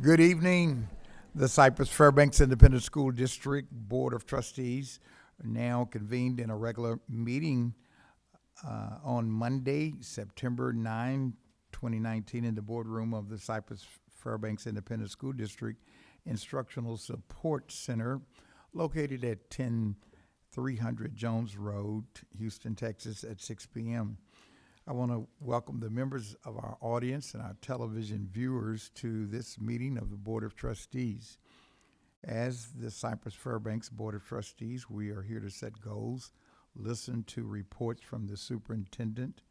Good evening. The Cypress-Fairbanks Independent School District Board of Trustees are now convened in a regular meeting on Monday, September 9, 2019, in the boardroom of the Cypress-Fairbanks Independent School District Instructional Support Center, located at 10300 Jones Road, Houston, Texas, at 6 p.m. I want to welcome the members of our audience and our television viewers to this meeting of the Board of Trustees. As the Cypress-Fairbanks Board of Trustees, we are here to set goals, listen to reports from the superintendent,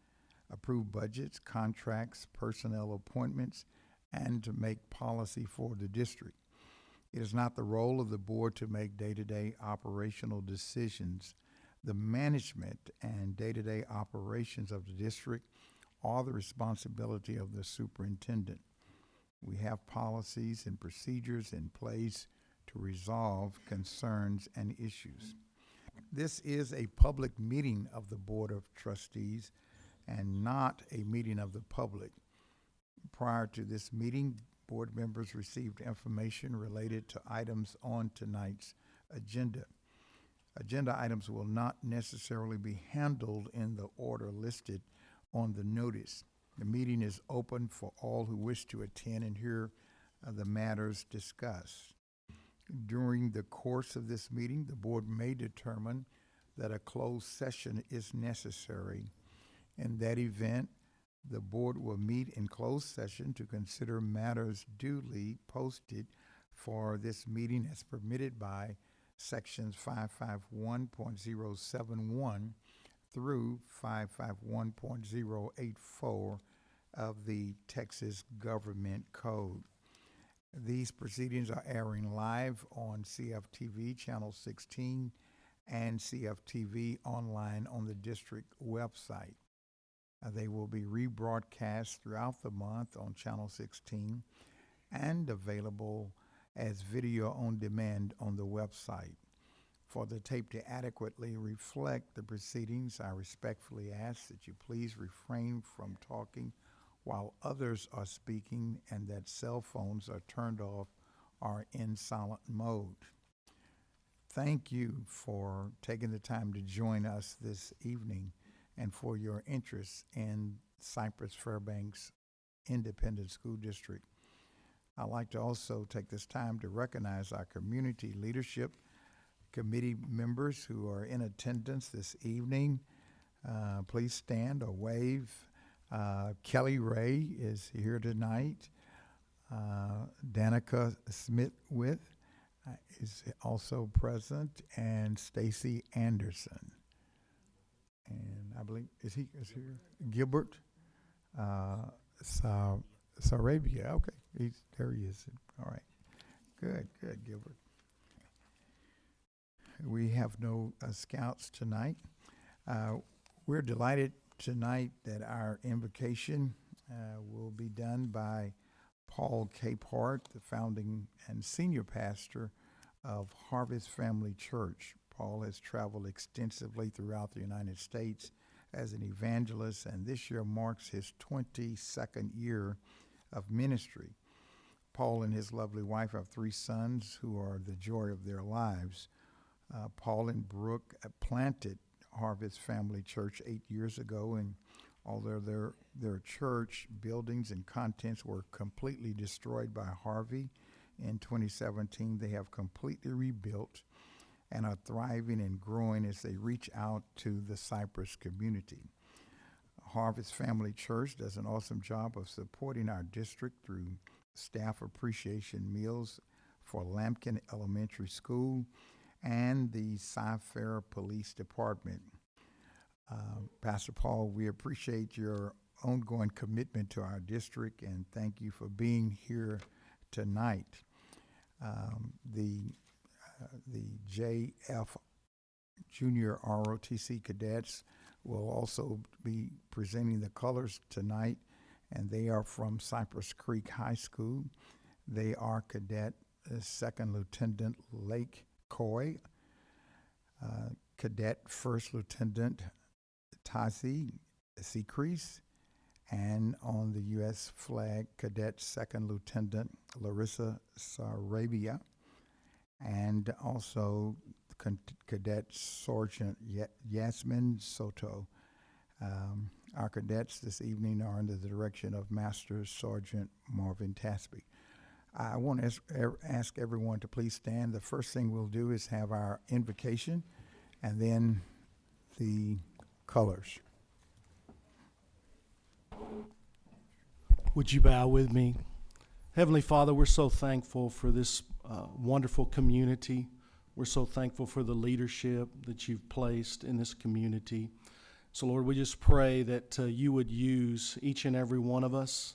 approve budgets, contracts, personnel appointments, and to make policy for the district. It is not the role of the board to make day-to-day operational decisions. The management and day-to-day operations of the district are the responsibility of the superintendent. We have policies and procedures in place to resolve concerns and issues. This is a public meeting of the Board of Trustees and not a meeting of the public. Prior to this meeting, board members received information related to items on tonight's agenda. Agenda items will not necessarily be handled in the order listed on the notice. The meeting is open for all who wish to attend and hear the matters discussed. During the course of this meeting, the board may determine that a closed session is necessary. In that event, the board will meet in closed session to consider matters duly posted for this meeting as permitted by Sections 551.071 through 551.084 of the Texas Government Code. These proceedings are airing live on CFTV Channel 16 and CFTV online on the district website. They will be rebroadcast throughout the month on Channel 16 and available as video on demand on the website. For the tape to adequately reflect the proceedings, I respectfully ask that you please refrain from talking while others are speaking and that cell phones are turned off or in silent mode. Thank you for taking the time to join us this evening and for your interest in Cypress-Fairbanks Independent School District. I'd like to also take this time to recognize our community leadership committee members who are in attendance this evening. Please stand or wave. Kelly Ray is here tonight. Danica Smith-With is also present, and Stacy Anderson. And I believe, is here? Gilbert Sarabia, okay. There he is. All right. Good, Gilbert. We have no scouts tonight. We're delighted tonight that our invocation will be done by Paul Capehart, the founding and senior pastor of Harvest Family Church. Paul has traveled extensively throughout the United States as an evangelist, and this year marks his 22nd year of ministry. Paul and his lovely wife have 3 sons who are the joy of their lives. Paul and Brooke planted Harvest Family Church 8 years ago, and although their church buildings and contents were completely destroyed by Harvey in 2017, they have completely rebuilt and are thriving and growing as they reach out to the Cypress community. Harvest Family Church does an awesome job of supporting our district through staff appreciation meals for Lampkin Elementary School and the Cy-Fair Police Department. Pastor Paul, we appreciate your ongoing commitment to our district and thank you for being here tonight. The JF Junior ROTC cadets will also be presenting the colors tonight, and they are from Cypress Creek High School. They are Cadet Second Lieutenant Lake Coy, Cadet First Lieutenant Tazi Secrease, and on the U.S. flag, Cadet Second Lieutenant Larissa Sarabia, and also Cadet Sergeant Yasmin Soto. Our cadets this evening are under the direction of Master Sergeant Marvin Tasby. I want to ask everyone to please stand. The first thing we'll do is have our invocation and then the colors. Would you bow with me? Heavenly Father, we're so thankful for this wonderful community. We're so thankful for the leadership that you've placed in this community. So, Lord, we just pray that you would use each and every one of us,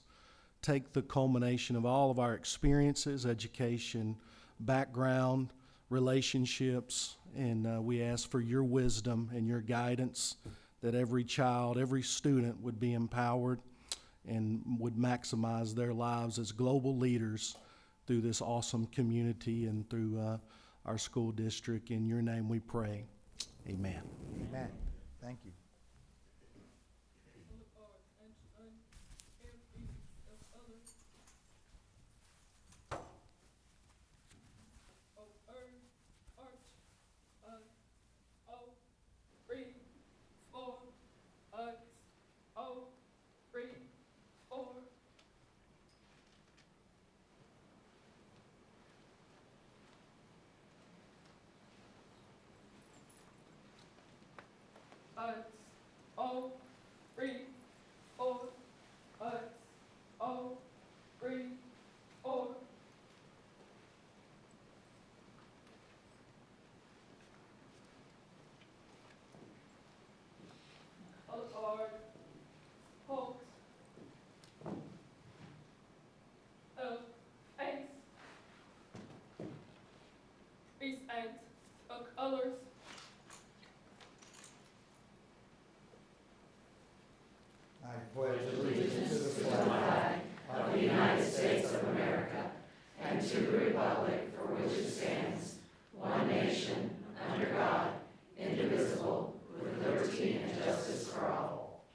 take the culmination of all of our experiences, education, background, relationships, and we ask for your wisdom and your guidance, that every child, every student would be empowered and would maximize their lives as global leaders through this awesome community and through our school district. In your name we pray. Amen. Amen. Thank you. Colors. I pledge allegiance to the flag of the United States of America and to the republic for which it stands, one nation, under God, indivisible, with liberty and justice for all.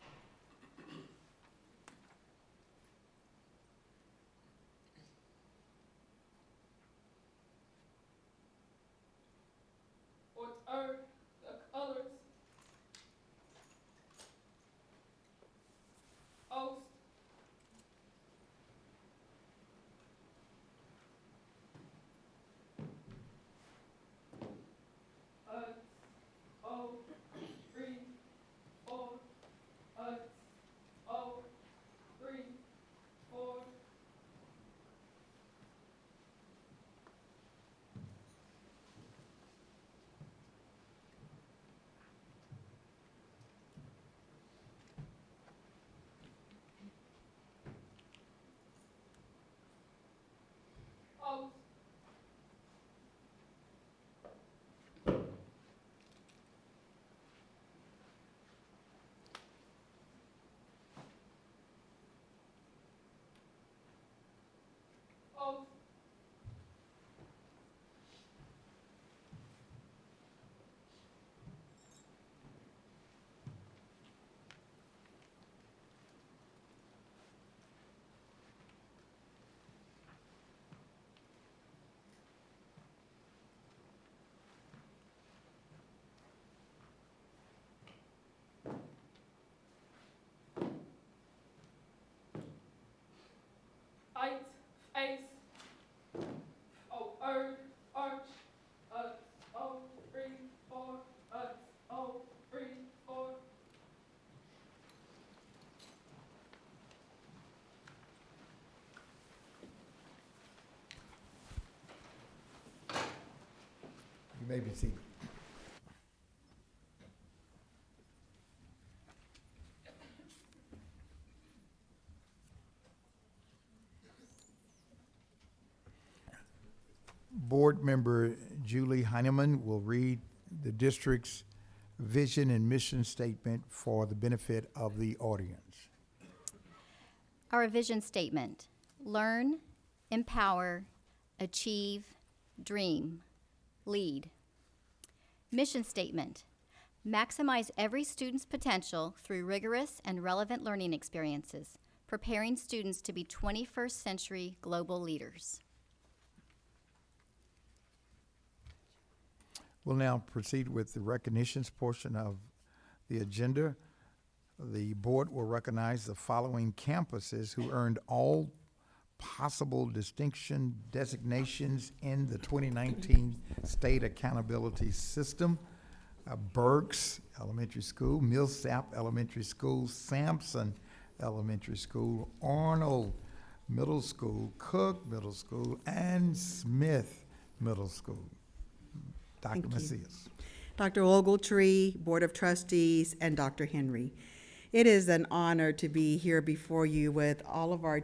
What are the colors? Oath. O, 3, 4, O, 3, 4. Oath. Oath. Height, face, O, arch, O, 3, 4, O, 3, 4. You may be seated. Board Member Julie Heineman will read the district's vision and mission statement for the benefit of the audience. Our vision statement: learn, empower, achieve, dream, lead. Mission statement: Maximize every student's potential through rigorous and relevant learning experiences, preparing students to be 21st century global leaders. We'll now proceed with the recognitions portion of the agenda. The board will recognize the following campuses who earned all possible distinction designations in the 2019 State Accountability System. Burks Elementary School, Millsap Elementary School, Sampson Elementary School, Arnold Middle School, Cook Middle School, and Smith Middle School. Dr. Thank you. Macias. Dr. Ogletree, Board of Trustees, and Dr. Henry. It is an honor to be here before you with all of our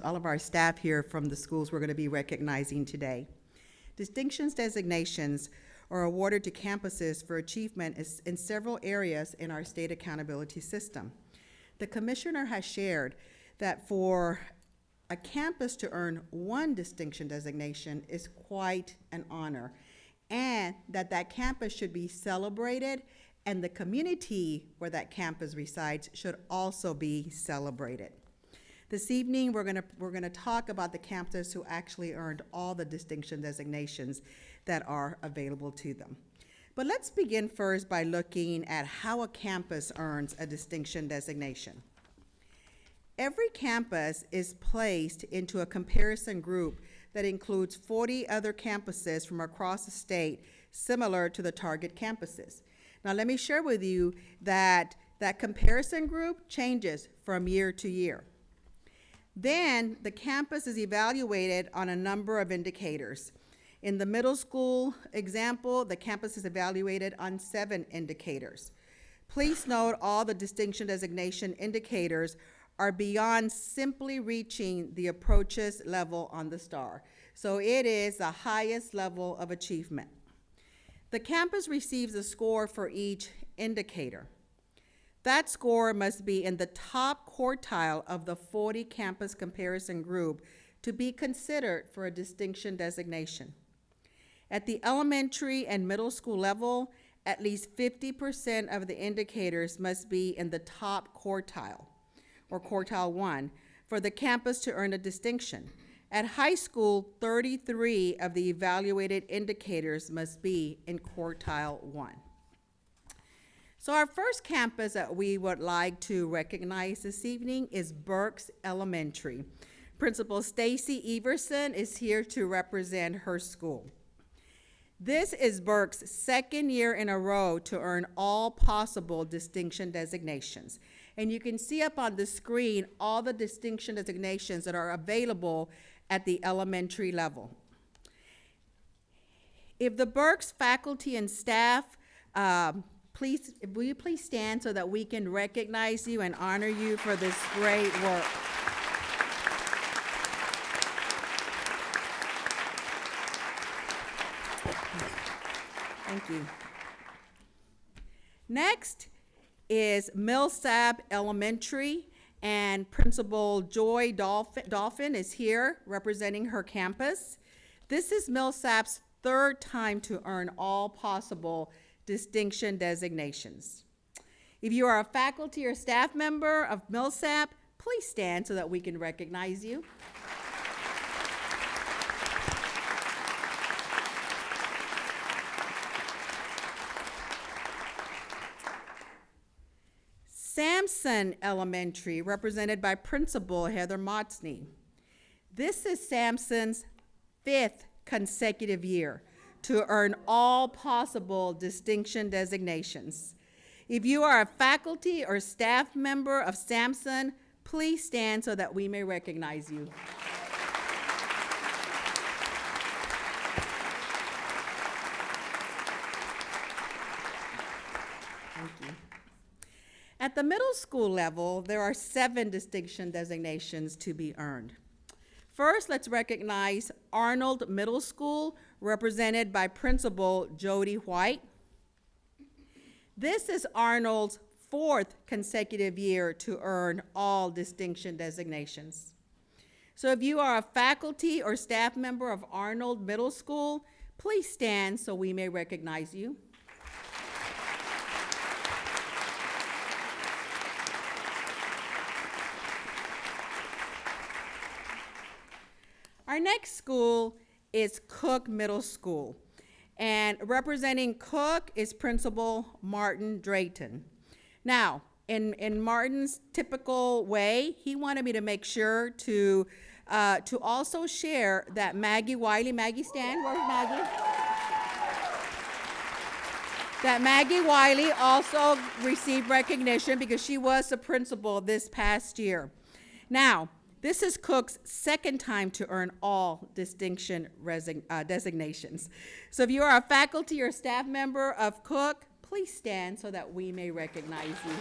all of our staff here from the schools we're going to be recognizing today. Distinctions designations are awarded to campuses for achievement in several areas in our state accountability system. The commissioner has shared that for a campus to earn one distinction designation is quite an honor, and that campus should be celebrated, and the community where that campus resides should also be celebrated. This evening, we're gonna talk about the campuses who actually earned all the distinction designations that are available to them. But let's begin first by looking at how a campus earns a distinction designation. Every campus is placed into a comparison group that includes 40 other campuses from across the state, similar to the target campuses. Now, let me share with you that comparison group changes from year to year. Then, the campus is evaluated on a number of indicators. In the middle school example, the campus is evaluated on 7 indicators. Please note all the distinction designation indicators are beyond simply reaching the approaches level on the STAR. So it is the highest level of achievement. The campus receives a score for each indicator. That score must be in the top quartile of the 40 campus comparison group to be considered for a distinction designation. At the elementary and middle school level, at least 50% of the indicators must be in the top quartile, or quartile 1, for the campus to earn a distinction. At high school, 33 of the evaluated indicators must be in quartile 1. So our first campus that we would like to recognize this evening is Burks Elementary. Principal Stacy Everson is here to represent her school. This is Burke's second year in a row to earn all possible distinction designations. And you can see up on the screen all the distinction designations that are available at the elementary level. If the Burke's faculty and staff, will you please stand so that we can recognize you and honor you for this great work. Thank you. Next is Millsap Elementary, and Principal Joy Dolphin is here representing her campus. This is Millsap's third time to earn all possible distinction designations. If you are a faculty or staff member of Millsap, please stand so that we can recognize you. Sampson Elementary, represented by Principal Heather Motsney. This is Sampson's 5th consecutive year to earn all possible distinction designations. If you are a faculty or staff member of Sampson, please stand so that we may recognize you. Thank you. At the middle school level, there are 7 distinction designations to be earned. First, let's recognize Arnold Middle School, represented by Principal Jody White. This is Arnold's 4th consecutive year to earn all distinction designations. So if you are a faculty or staff member of Arnold Middle School, please stand so we may recognize you. Our next school is Cook Middle School. And representing Cook is Principal Martin Drayton. Now, in Martin's typical way, he wanted me to make sure to also share that Maggie Wiley, Maggie stand, where's Maggie? That Maggie Wiley also received recognition because she was the principal this past year. Now, this is Cook's second time to earn all distinction designations. So if you are a faculty or staff member of Cook, please stand so that we may recognize you.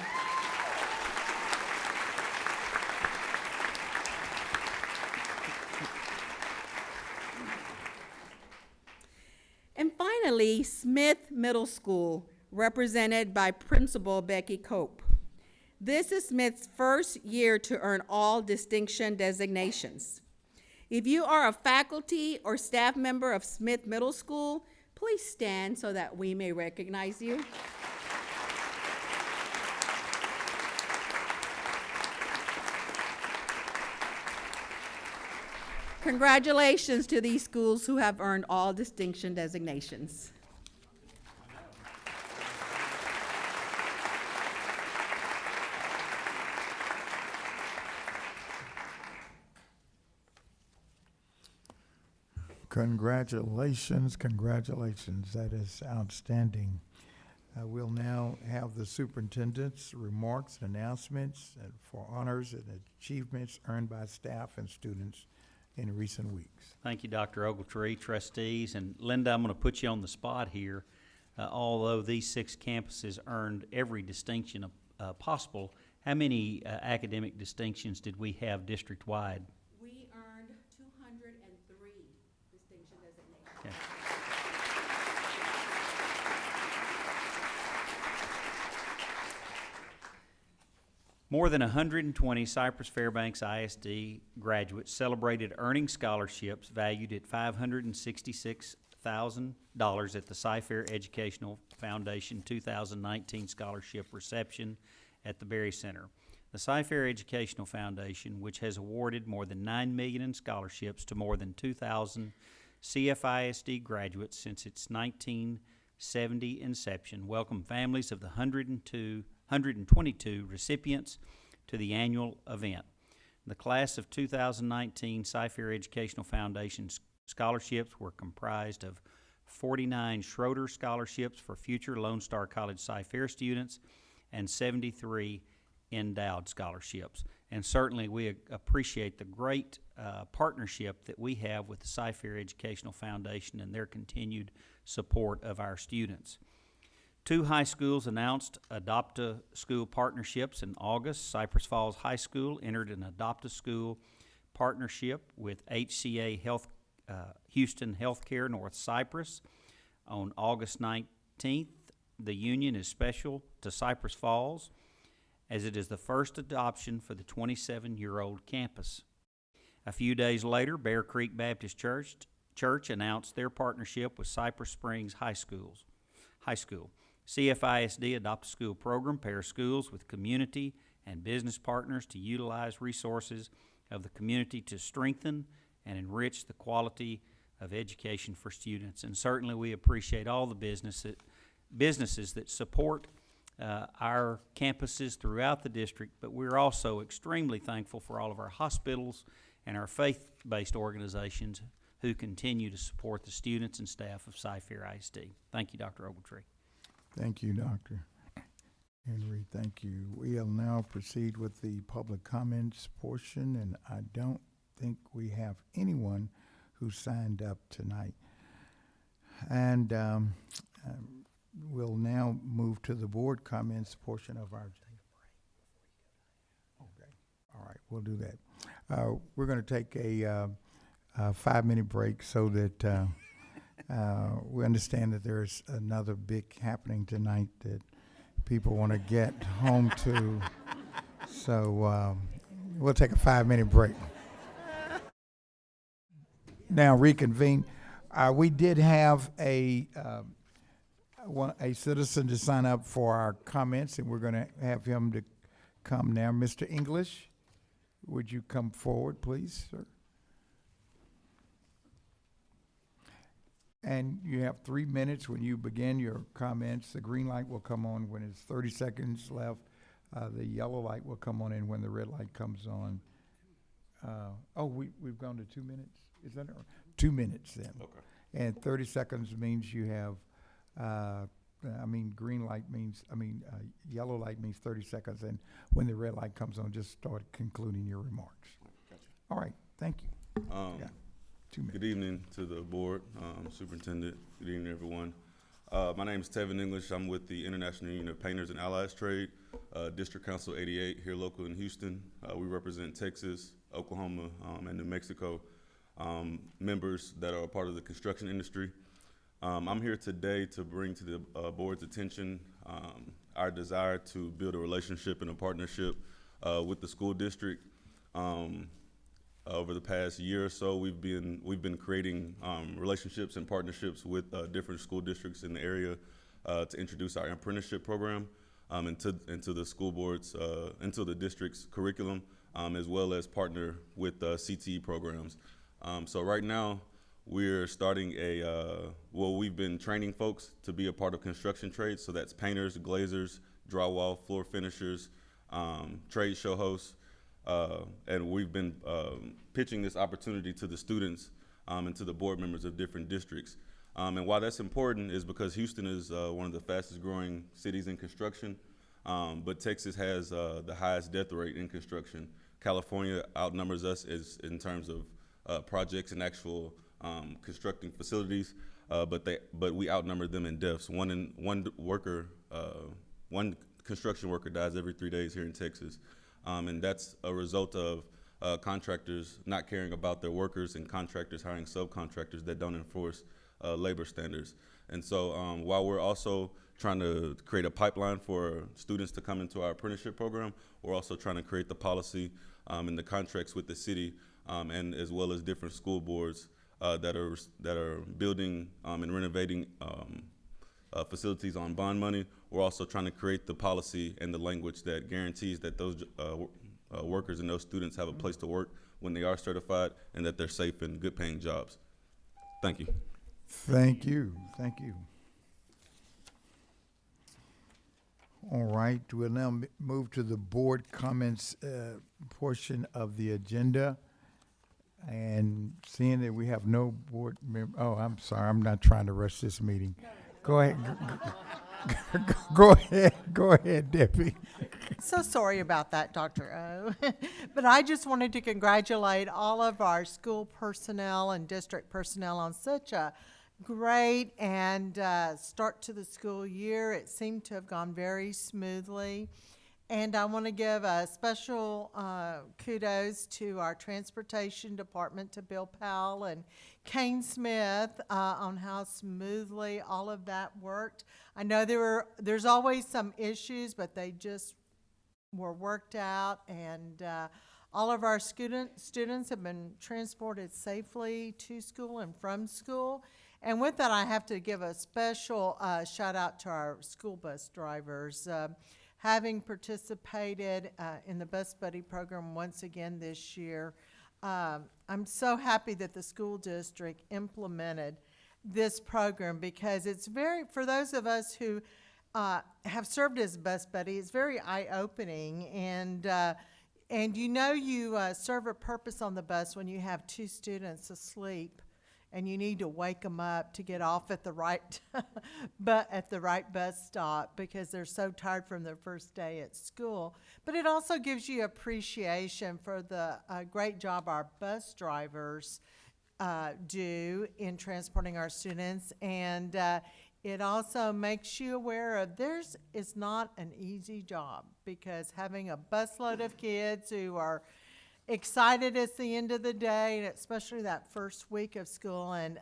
And finally, Smith Middle School, represented by Principal Becky Cope. This is Smith's first year to earn all distinction designations. If you are a faculty or staff member of Smith Middle School, please stand so that we may recognize you. Congratulations to these schools who have earned all distinction designations. Congratulations, congratulations. That is outstanding. We'll now have the superintendent's remarks and announcements for honors and achievements earned by staff and students in recent weeks. Thank you, Dr. Ogletree, trustees. And Linda, I'm going to put you on the spot here. Although these 6 campuses earned every distinction possible, how many academic distinctions did we have district-wide? We earned 203 distinction designations. Okay. More than 120 Cypress-Fairbanks ISD graduates celebrated earning scholarships valued at $566,000 at the Cy-Fair Educational Foundation 2019 scholarship reception at the Berry Center. The Cy-Fair Educational Foundation, which has awarded more than $9 million in scholarships to more than 2,000 CFISD graduates since its 1970 inception, welcomed families of the 122 recipients to the annual event. The class of 2019 Cy-Fair Educational Foundation scholarships were comprised of 49 Schroeder scholarships for future Lone Star College Cy-Fair students and 73 endowed scholarships. And certainly we appreciate the great partnership that we have with the Cy-Fair Educational Foundation and their continued support of our students. 2 high schools announced Adopt-a-School partnerships in August. Cypress Falls High School entered an Adopt-a-School partnership with HCA Houston Healthcare North Cypress on August 19th. The union is special to Cypress Falls as it is the first adoption for the 27-year-old campus. A few days later, Bear Creek Baptist Church announced their partnership with Cypress Springs High School. CFISD Adopt-a-School program pairs schools with community and business partners to utilize resources of the community to strengthen and enrich the quality of education for students. And certainly we appreciate all the businesses that support our campuses throughout the district, but we're also extremely thankful for all of our hospitals and our faith-based organizations who continue to support the students and staff of Cy-Fair ISD. Thank you, Dr. Ogletree. Thank you, Dr. Henry. Thank you. We'll now proceed with the public comments portion, and I don't think we have anyone who signed up tonight. And we'll now move to the board comments portion of our. Okay. All right, we'll do that. We're going to take a 5-minute break so that we understand that there's another big happening tonight that people want to get home to. So we'll take a 5-minute break. Now reconvene. We did have a citizen to sign up for our comments, and we're going to have him to come now. Mr. English, would you come forward, please, sir? And you have 3 minutes when you begin your comments. The green light will come on when it's 30 seconds left. The yellow light will come on in when the red light comes on. We've gone to 2 minutes? Is that, 2 minutes then? Okay. And 30 seconds means you have, green light means, yellow light means 30 seconds. And when the red light comes on, just start concluding your remarks. Gotcha. All right, thank you. Yeah, 2 minutes. Good evening to the board, superintendent. Good evening, everyone. My name is Tevin English. I'm with the International Union of Painters and Allies Trade, District Council 88 here local in Houston. We represent Texas, Oklahoma, and New Mexico members that are a part of the construction industry. I'm here today to bring to the board's attention our desire to build a relationship and a partnership with the school district. Over the past year or so, we've been creating relationships and partnerships with different school districts in the area to introduce our apprenticeship program into the school boards, into the district's curriculum, as well as partner with CTE programs. So right now, we're starting we've been training folks to be a part of construction trades. So that's painters, glazers, drywall, floor finishers, trade show hosts. And we've been pitching this opportunity to the students and to the board members of different districts. And why that's important is because Houston is one of the fastest growing cities in construction, but Texas has the highest death rate in construction. California outnumbers us in terms of projects and actual constructing facilities, but we outnumber them in deaths. One construction worker dies every 3 days here in Texas. And that's a result of contractors not caring about their workers and contractors hiring subcontractors that don't enforce labor standards. And so while we're also trying to create a pipeline for students to come into our apprenticeship program, we're also trying to create the policy and the contracts with the city and as well as different school boards that are building and renovating facilities on bond money. We're also trying to create the policy and the language that guarantees that those workers and those students have a place to work when they are certified and that they're safe and good paying jobs. Thank you. Thank you, thank you. All right, we'll now move to the board comments portion of the agenda. And seeing that we have no board member, I'm sorry, I'm not trying to rush this meeting. Go ahead, go ahead, Debbie. So sorry about that, Dr. O. But I just wanted to congratulate all of our school personnel and district personnel on such a great and start to the school year. It seemed to have gone very smoothly. And I want to give a special kudos to our transportation department, to Bill Powell and Kane Smith on how smoothly all of that worked. I know there's always some issues, but they just were worked out, and all of our students have been transported safely to school and from school. And with that, I have to give a special shout out to our school bus drivers. Having participated in the Bus Buddy program once again this year, I'm so happy that the school district implemented this program, because it's for those of us who have served as Bus Buddy, it's very eye-opening, and you serve a purpose on the bus when you have two students asleep and you need to wake them up to get off at the right bus stop because they're so tired from their first day at school. But it also gives you appreciation for the great job our bus drivers do in transporting our students, and it also makes you aware of theirs is not an easy job, because having a busload of kids who are excited it's the end of the day, and especially that first week of school, and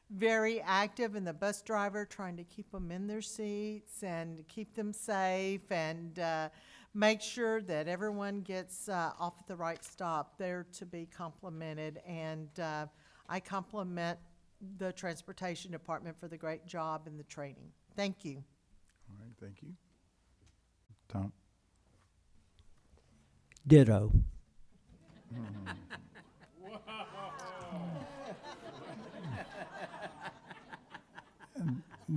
very active, and the bus driver trying to keep them in their seats and keep them safe and make sure that everyone gets off at the right stop. They're to be complimented, and I compliment the transportation department for the great job and the training. Thank you. All right, thank you. Tom? Ditto.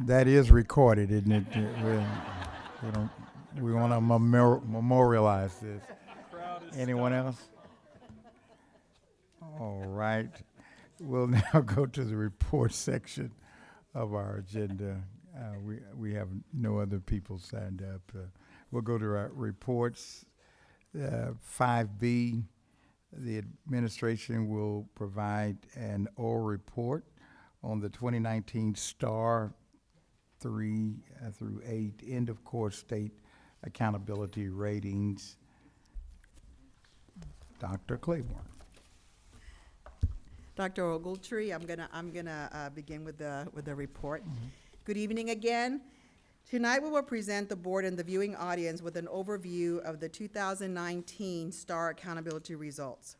That is recorded, isn't it? We want to memorialize this. Anyone else? All right. We'll now go to the report section of our agenda. We have no other people signed up. We'll go to our reports. 5B, the administration will provide an oral report on the 2019 STAR 3 through 8 end of course state accountability ratings. Dr. Claiborne. Dr. Ogletree, I'm gonna begin with the report. Good evening again. Tonight we will present the board and the viewing audience with an overview of the 2019 STAR accountability results.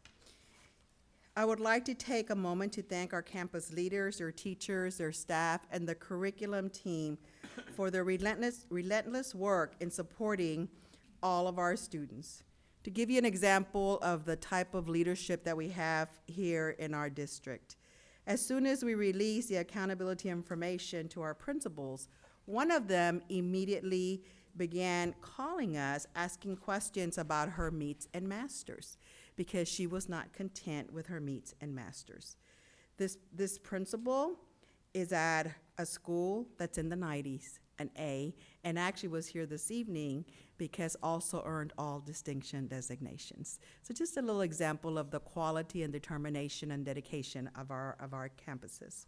I would like to take a moment to thank our campus leaders, their teachers, their staff, and the curriculum team for their relentless work in supporting all of our students. To give you an example of the type of leadership that we have here in our district, as soon as we release the accountability information to our principals, one of them immediately began calling us, asking questions about her meets and masters, because she was not content with her meets and masters. This principal is at a school that's in the 90s, an A, and actually was here this evening because also earned all distinction designations. So just a little example of the quality and determination and dedication of our campuses.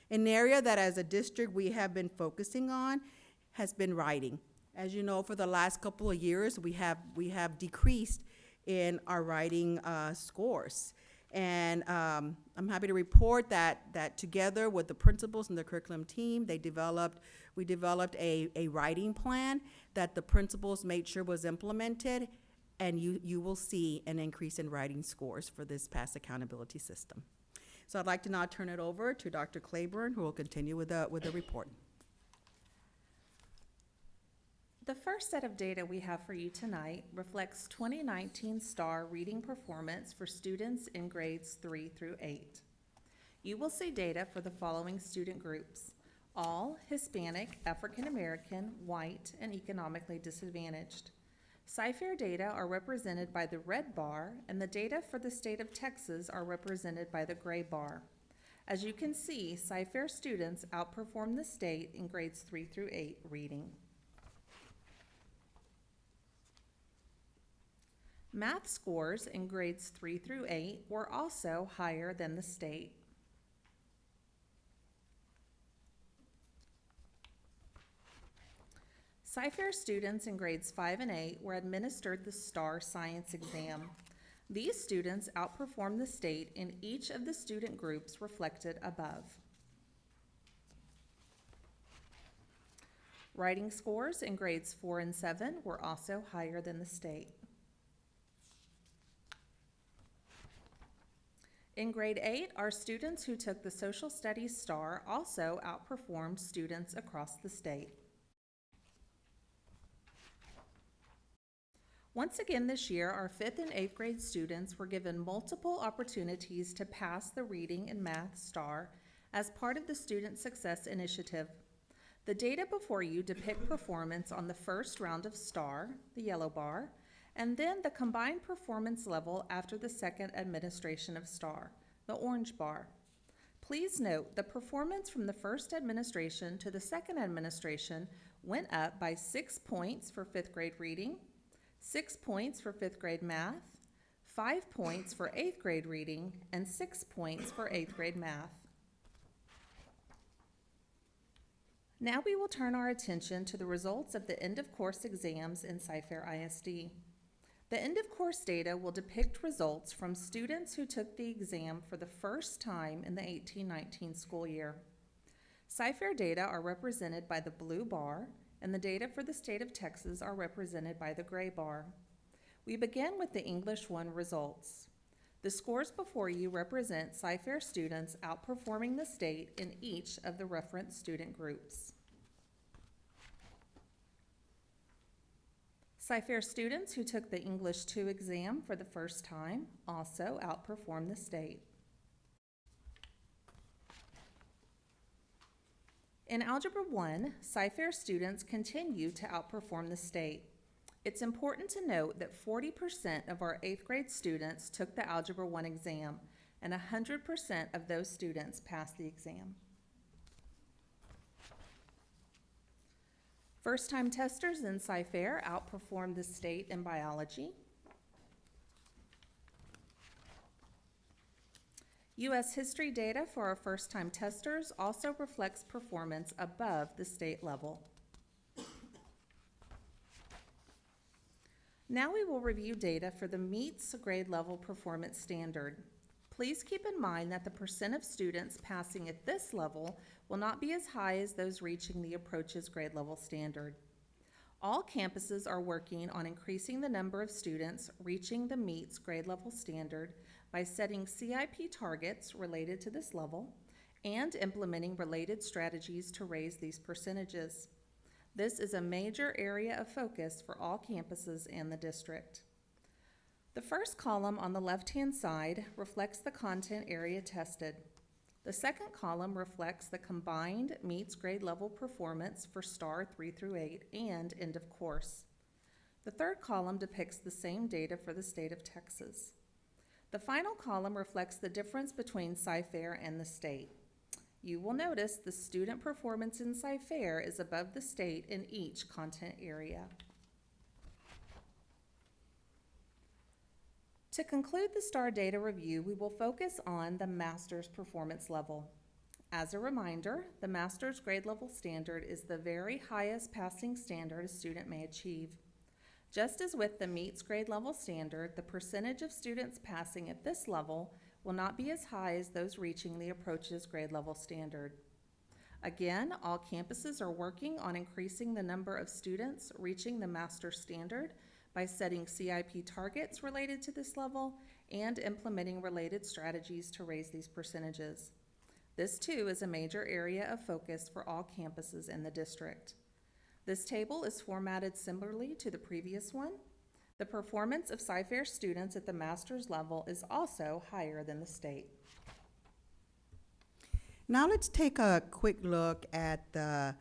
An area that as a district we have been focusing on has been writing. As you know, for the last couple of years, we have decreased in our writing scores. And I'm happy to report that together with the principals and the curriculum team, we developed a writing plan that the principals made sure was implemented, and you will see an increase in writing scores for this past accountability system. So I'd like to now turn it over to Dr. Claiborne, who will continue with the report. The first set of data we have for you tonight reflects 2019 STAR reading performance for students in grades 3 through 8. You will see data for the following student groups: all Hispanic, African American, white, and economically disadvantaged. Cy-Fair data are represented by the red bar, and the data for the state of Texas are represented by the gray bar. As you can see, Cy-Fair students outperform the state in grades 3 through 8 reading. Math scores in grades 3 through 8 were also higher than the state. Cy-Fair students in grades 5 and 8 were administered the STAR Science exam. These students outperformed the state in each of the student groups reflected above. Writing scores in grades 4 and 7 were also higher than the state. In grade 8, our students who took the Social Studies STAR also outperformed students across the state. Once again this year, our 5th and 8th grade students were given multiple opportunities to pass the reading and math STAR as part of the Student Success Initiative. The data before you depict performance on the first round of STAR, the yellow bar, and then the combined performance level after the second administration of STAR, the orange bar. Please note the performance from the first administration to the second administration went up by 6 points for 5th grade reading, 6 points for 5th grade math, 5 points for 8th grade reading, and 6 points for 8th grade math. Now we will turn our attention to the results of the end-of-course exams in Cy-Fair ISD. The end-of-course data will depict results from students who took the exam for the first time in the 18-19 school year. Cy-Fair data are represented by the blue bar, and the data for the state of Texas are represented by the gray bar. We begin with the English 1 results. The scores before you represent Cy-Fair students outperforming the state in each of the reference student groups. Cy-Fair students who took the English 2 exam for the first time also outperformed the state. In Algebra 1, Cyfair students continue to outperform the state. It's important to note that 40% of our 8th grade students took the Algebra 1 exam, and 100% of those students passed the exam. First-time testers in Cyfair outperformed the state in biology. U.S. history data for our first-time testers also reflects performance above the state level. Now we will review data for the MEETS grade level performance standard. Please keep in mind that the percent of students passing at this level will not be as high as those reaching the approaches grade level standard. All campuses are working on increasing the number of students reaching the MEETS grade level standard by setting CIP targets related to this level and implementing related strategies to raise these percentages. This is a major area of focus for all campuses in the district. The first column on the left-hand side reflects the content area tested. The second column reflects the combined MEETS grade level performance for STAR 3 through 8 and end of course. The third column depicts the same data for the state of Texas. The final column reflects the difference between Cyfair and the state. You will notice the student performance in Cyfair is above the state in each content area. To conclude the STAR data review, we will focus on the master's performance level. As a reminder, the master's grade level standard is the very highest passing standard a student may achieve. Just as with the MEETS grade level standard, the percentage of students passing at this level will not be as high as those reaching the approaches grade level standard. Again, all campuses are working on increasing the number of students reaching the master standard by setting CIP targets related to this level and implementing related strategies to raise these percentages. This too is a major area of focus for all campuses in the district. This table is formatted similarly to the previous one. The performance of Cyfair students at the master's level is also higher than the state. Now let's take a quick look at the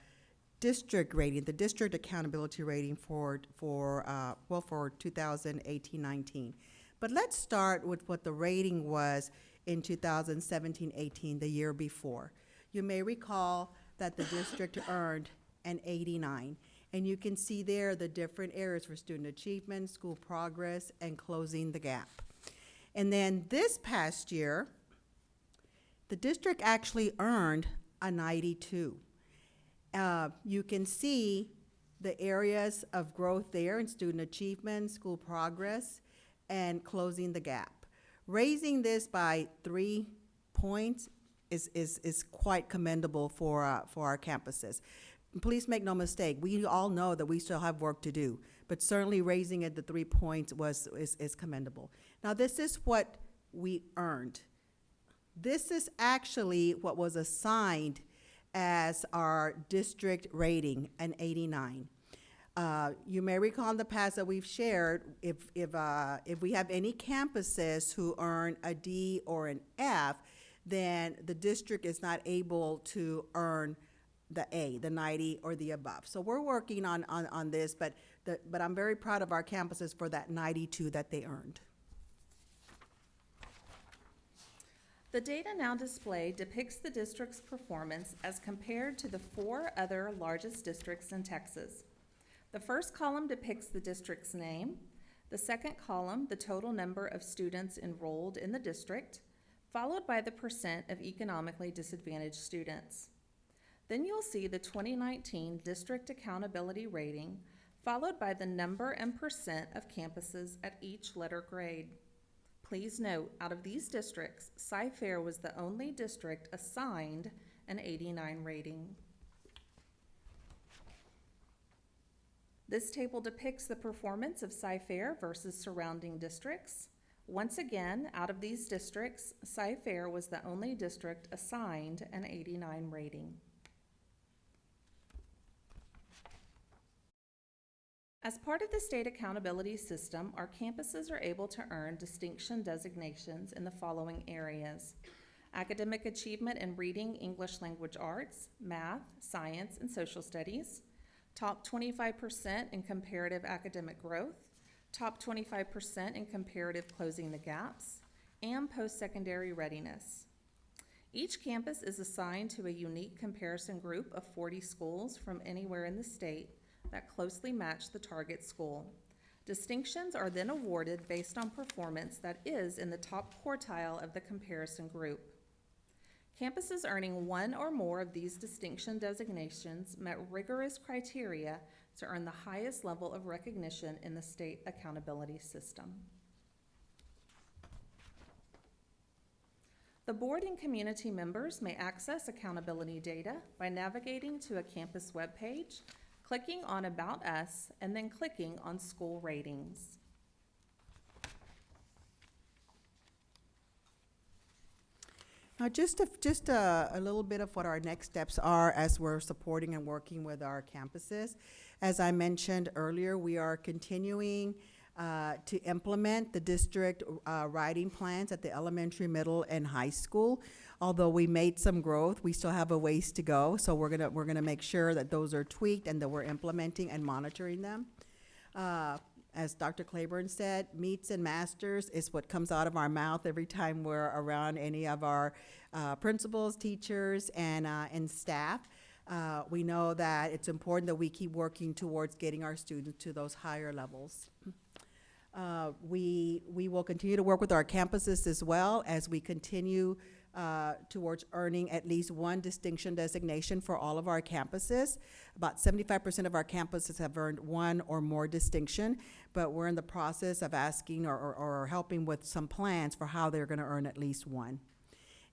district rating, the district accountability rating for 2018-19. But let's start with what the rating was in 2017-18, the year before. You may recall that the district earned an 89. And you can see there the different areas for student achievement, school progress, and closing the gap. And then this past year, the district actually earned a 92. You can see the areas of growth there in student achievement, school progress, and closing the gap. Raising this by 3 points is quite commendable for our campuses. Please make no mistake, we all know that we still have work to do, but certainly raising it to 3 points is commendable. Now, this is what we earned. This is actually what was assigned as our district rating, an 89. You may recall in the past that we've shared, if we have any campuses who earn a D or an F, then the district is not able to earn the A, the 90 or the above. So we're working on this, but I'm very proud of our campuses for that 92 that they earned. The data now displayed depicts the district's performance as compared to the 4 other largest districts in Texas. The first column depicts the district's name. The second column, the total number of students enrolled in the district, followed by the percent of economically disadvantaged students. Then you'll see the 2019 District Accountability Rating, followed by the number and percent of campuses at each letter grade. Please note, out of these districts, Cyfair was the only district assigned an 89 rating. This table depicts the performance of Cyfair versus surrounding districts. Once again, out of these districts, Cyfair was the only district assigned an 89 rating. As part of the state accountability system, our campuses are able to earn distinction designations in the following areas: academic achievement in reading, English language arts, math, science, and social studies, top 25% in comparative academic growth, top 25% in comparative closing the gaps, and post-secondary readiness. Each campus is assigned to a unique comparison group of 40 schools from anywhere in the state that closely match the target school. Distinctions are then awarded based on performance that is in the top quartile of the comparison group. Campuses earning one or more of these distinction designations met rigorous criteria to earn the highest level of recognition in the state accountability system. The board and community members may access accountability data by navigating to a campus webpage, clicking on About Us, and then clicking on School Ratings. Now, just a little bit of what our next steps are as we're supporting and working with our campuses. As I mentioned earlier, we are continuing to implement the district writing plans at the elementary, middle, and high school. Although we made some growth, we still have a ways to go. So we're gonna make sure that those are tweaked and that we're implementing and monitoring them. As Dr. Claiborne said, meets and masters is what comes out of our mouth every time we're around any of our principals, teachers, and staff. We know that it's important that we keep working towards getting our students to those higher levels. We will continue to work with our campuses as well as we continue towards earning at least one distinction designation for all of our campuses. About 75% of our campuses have earned one or more distinction, but we're in the process of asking or helping with some plans for how they're gonna earn at least one.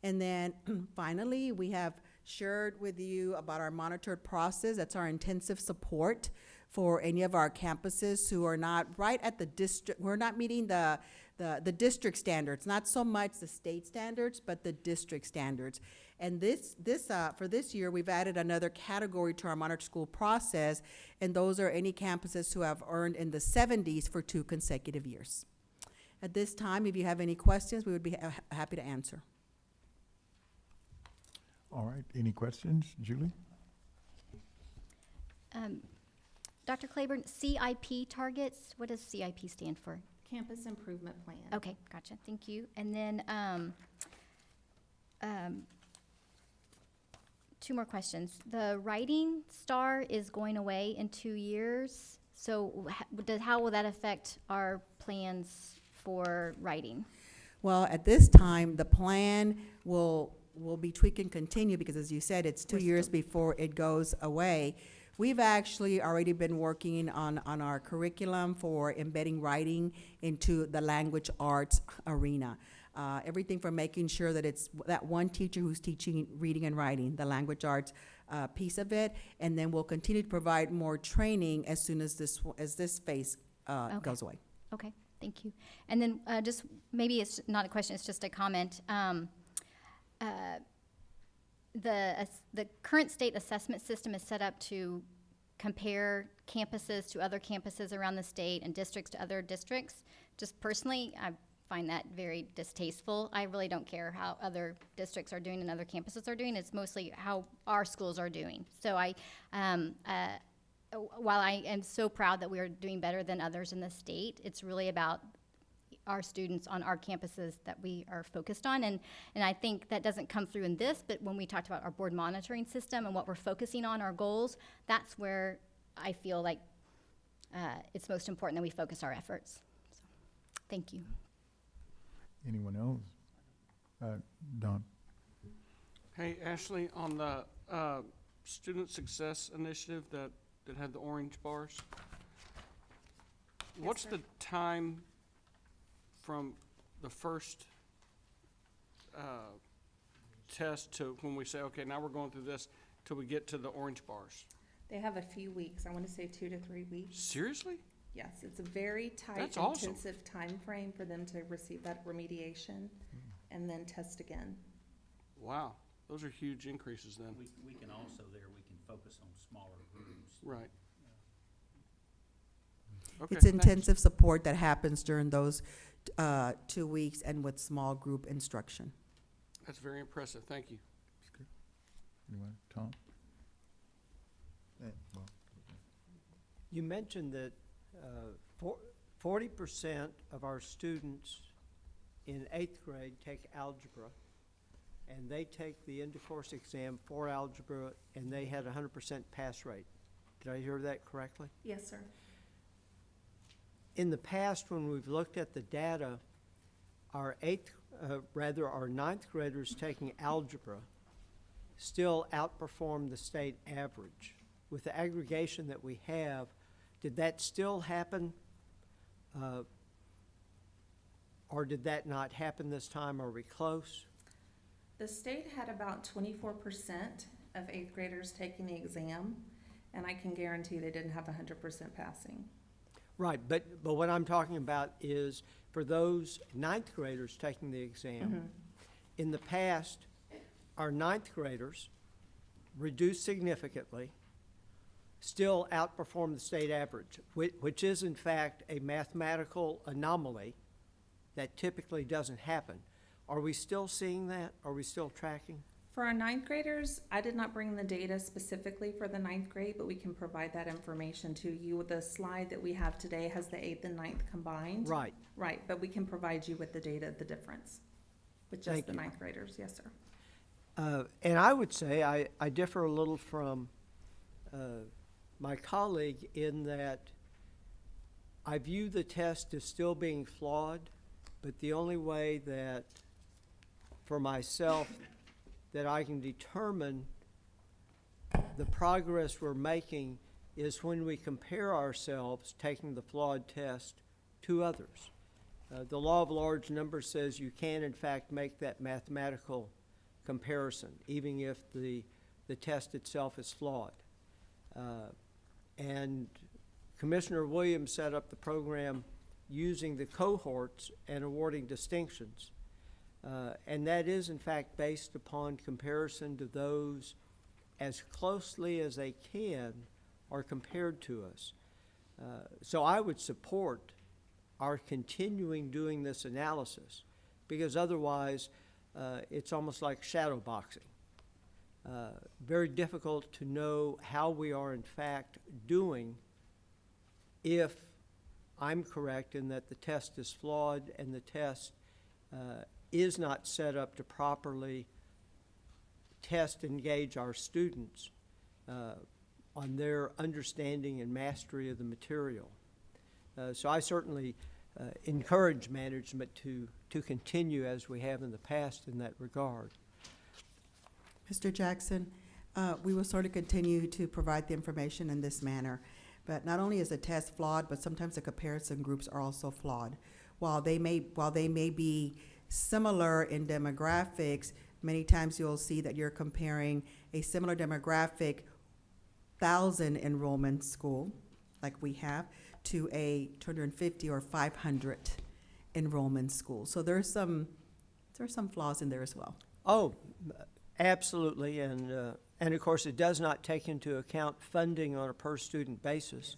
And then finally, we have shared with you about our monitored process. That's our intensive support for any of our campuses who are not right at the district, we're not meeting the district standards, not so much the state standards, but the district standards. And for this year, we've added another category to our monitored school process, and those are any campuses who have earned in the 70s for 2 consecutive years. At this time, if you have any questions, we would be happy to answer. All right, any questions, Julie? Dr. Claiborne, CIP targets, what does CIP stand for? Campus Improvement Plan. Okay, gotcha, thank you. And then, 2 more questions. The writing star is going away in 2 years, so how will that affect our plans for writing? Well, at this time, the plan will be tweaked and continue because, as you said, it's 2 years before it goes away. We've actually already been working on our curriculum for embedding writing into the language arts arena. Everything from making sure that it's that one teacher who's teaching reading and writing, the language arts piece of it, and then we'll continue to provide more training as soon as this phase goes away. Okay, thank you. And then just, maybe it's not a question, it's just a comment. The current state assessment system is set up to compare campuses to other campuses around the state and districts to other districts. Just personally, I find that very distasteful. I really don't care how other districts are doing and other campuses are doing. It's mostly how our schools are doing. So while I am so proud that we are doing better than others in the state, it's really about our students on our campuses that we are focused on. And I think that doesn't come through in this, but when we talked about our board monitoring system and what we're focusing on, our goals, that's where I feel like it's most important that we focus our efforts. So, thank you. Anyone else? Don? Hey, Ashley, on the Student Success Initiative that had the orange bars, what's the time from the first test to when we say, okay, now we're going through this, till we get to the orange bars? They have a few weeks, I want to say 2 to 3 weeks. Seriously? Yes, it's a very tight, That's awesome. intensive time frame for them to receive that remediation and then test again. Wow, those are huge increases then. We can also we can focus on smaller groups. Right. Okay, It's thanks. intensive support that happens during those 2 weeks and with small group instruction. That's very impressive. Thank you. Anyone? Tom? You mentioned that 40% of our students in 8th grade take algebra, and they take the end-of-course exam for algebra, and they had a 100% pass rate. Did I hear that correctly? Yes, sir. In the past, when we've looked at the data, our our 9th graders taking algebra still outperform the state average. With the aggregation that we have, did that still happen? Or did that not happen this time? Are we close? The state had about 24% of 8th graders taking the exam, and I can guarantee they didn't have 100% passing. Right, but what I'm talking about is for those 9th graders taking the exam, in the past, our 9th graders reduced significantly, still outperform the state average, which is in fact a mathematical anomaly that typically doesn't happen. Are we still seeing that? Are we still tracking? For our 9th graders, I did not bring the data specifically for the 9th grade, but we can provide that information to you. The slide that we have today has the 8th and 9th combined. Right. Right, but we can provide you with the data, the difference, with just Thank the you. 9th graders. Yes, sir. And I would say I differ a little from my colleague in that I view the test as still being flawed, but the only way that, for myself, that I can determine the progress we're making is when we compare ourselves taking the flawed test to others. The law of large numbers says you can, in fact, make that mathematical comparison, even if the test itself is flawed. And Commissioner Williams set up the program using the cohorts and awarding distinctions. And that is, in fact, based upon comparison to those as closely as they can are compared to us. So I would support our continuing doing this analysis, because otherwise it's almost like shadow boxing. Very difficult to know how we are in fact doing if I'm correct in that the test is flawed and the test is not set up to properly test and gauge our students on their understanding and mastery of the material. So I certainly encourage management to continue as we have in the past in that regard. Mr. Jackson, we will sort of continue to provide the information in this manner. But not only is the test flawed, but sometimes the comparison groups are also flawed. While they may be similar in demographics, many times you'll see that you're comparing a similar demographic 1,000 enrollment school, like we have, to a 250 or 500 enrollment school. So there are some flaws in there as well. Oh, absolutely, and of course it does not take into account funding on a per student basis.